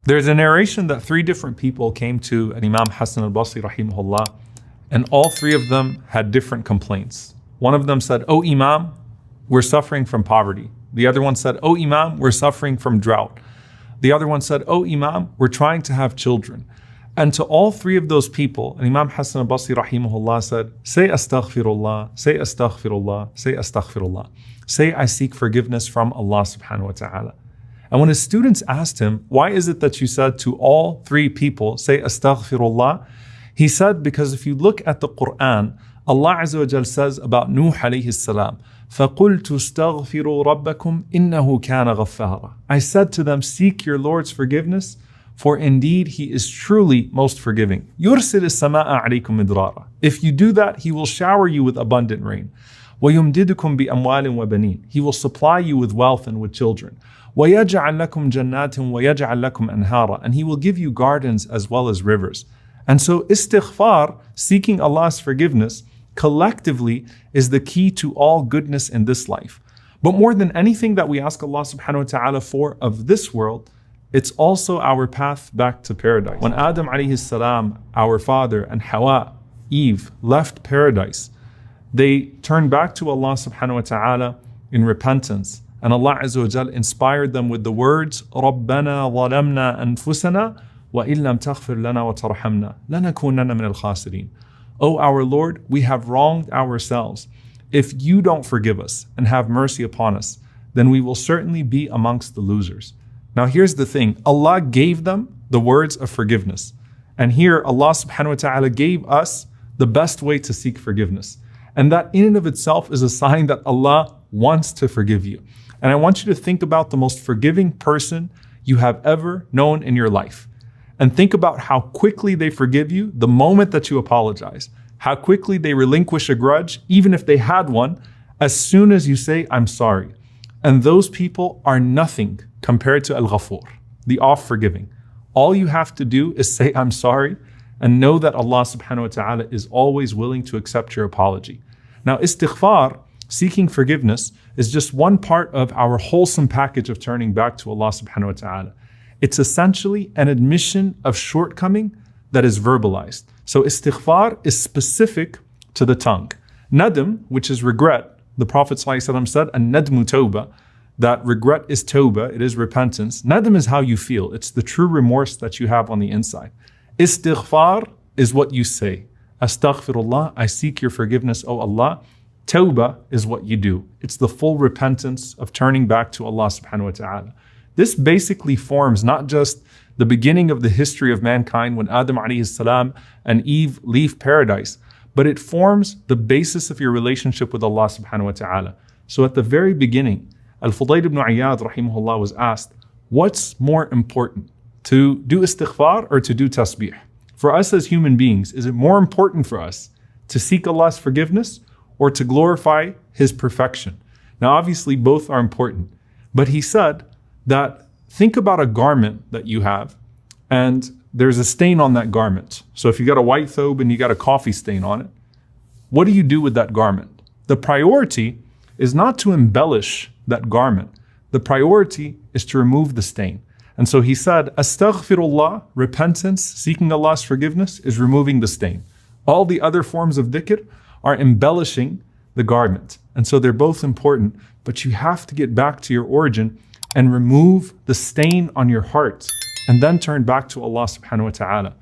There's a narration that 3 different people came to an Imam Hassan al-Basri rahimahullah, and all 3 of them had different complaints. One of them said, "Oh Imam, we're suffering from poverty." The other one said, "Oh Imam, we're suffering from drought." The other one said, "Oh Imam, we're trying to have children." And to all 3 of those people, Imam Hassan al-Basri rahimahullah said, "Say Astagfirullah, say Astagfirullah, say Astagfirullah. Say I seek forgiveness from Allah subhanahu wa ta'ala." And when his students asked him, "Why is it that you said to all 3 people, say Astaghfirullah?" He said, because if you look at the Quran, Allah Azza wa Jal says about Nuh alayhi salam, فَقُلْتُ اسْتَغْفِرُوا رَبَّكُمْ إِنَّهُ كَانَ غَفَّارًا. I said to them, seek your Lord's forgiveness, for indeed He is truly most forgiving. يُرْسِلِ السَّمَاءَ عَلَيْكُمْ مِدْرَارًا. If you do that, He will shower you with abundant rain. وَيُمْدِدُكُمْ بِأَمْوَالٍ وَبَنِينَ. He will supply you with wealth and with children. وَيَجْعَلْ لَكُمْ جَنَّاتٍ وَيَجْعَلْ لَكُمْ أَنْهَارًا. And He will give you gardens as well as rivers. And so istighfar, seeking Allah's forgiveness, collectively is the key to all goodness in this life. But more than anything that we ask Allah subhanahu wa ta'ala for of this world, it's also our path back to paradise. When Adam alayhi salam, our father, and Hawa, Eve, left paradise, they turned back to Allah subhanahu wa ta'ala in repentance. And Allah Azza wa Jal inspired them with the words, رَبَّنَا ظَلَمْنَا أَنفُسَنَا وَإِن لَمْ تَغْفِرْ لَنَا وَتَرْحَمْنَا لَنَكُونَنَّ مِنَ الْخَاسِرِينَ. O our Lord, we have wronged ourselves. If you don't forgive us and have mercy upon us, then we will certainly be amongst the losers. Now here's the thing, Allah gave them the words of forgiveness. And here Allah subhanahu wa ta'ala gave us the best way to seek forgiveness. And that in and of itself is a sign that Allah wants to forgive you. And I want you to think about the most forgiving person you have ever known in your life. And think about how quickly they forgive you the moment that you apologize. How quickly they relinquish a grudge, even if they had one, as soon as you say, "I'm sorry." And those people are nothing compared to Al-Ghafur, the oft-forgiving. All you have to do is say, "I'm sorry," and know that Allah subhanahu wa ta'ala is always willing to accept your apology. Now, istighfar, seeking forgiveness, is just one part of our wholesome package of turning back to Allah subhanahu wa ta'ala. It's essentially an admission of shortcoming that is verbalized. So istighfar is specific to the tongue. Nadm, which is regret, the Prophet ﷺ said, "An-nadmu tawbah," that regret is tawbah, it is repentance. Nadm is how you feel. It's the true remorse that you have on the inside. Istighfar is what you say. Astagfirullah, I seek your forgiveness, O Allah. Tawbah is what you do. It's the full repentance of turning back to Allah subhanahu wa ta'ala. This basically forms not just the beginning of the history of mankind when Adam alayhi salam and Eve leave paradise, but it forms the basis of your relationship with Allah subhanahu wa ta'ala. So at the very beginning, Al-Fudayl ibn Iyad rahimahullah was asked, what's more important, to do istighfar or to do tasbih? For us as human beings, is it more important for us to seek Allah's forgiveness or to glorify His perfection? Now obviously both are important, but he said that think about a garment that you have and there's a stain on that garment. So if you got a white thobe and you got a coffee stain on it, what do you do with that garment? The priority is not to embellish that garment. The priority is to remove the stain. And so he said, Astaghfirullah, repentance, seeking Allah's forgiveness, is removing the stain. All the other forms of dhikr are embellishing the garment. And so they're both important, but you have to get back to your origin and remove the stain on your heart and then turn back to Allah subhanahu wa ta'ala.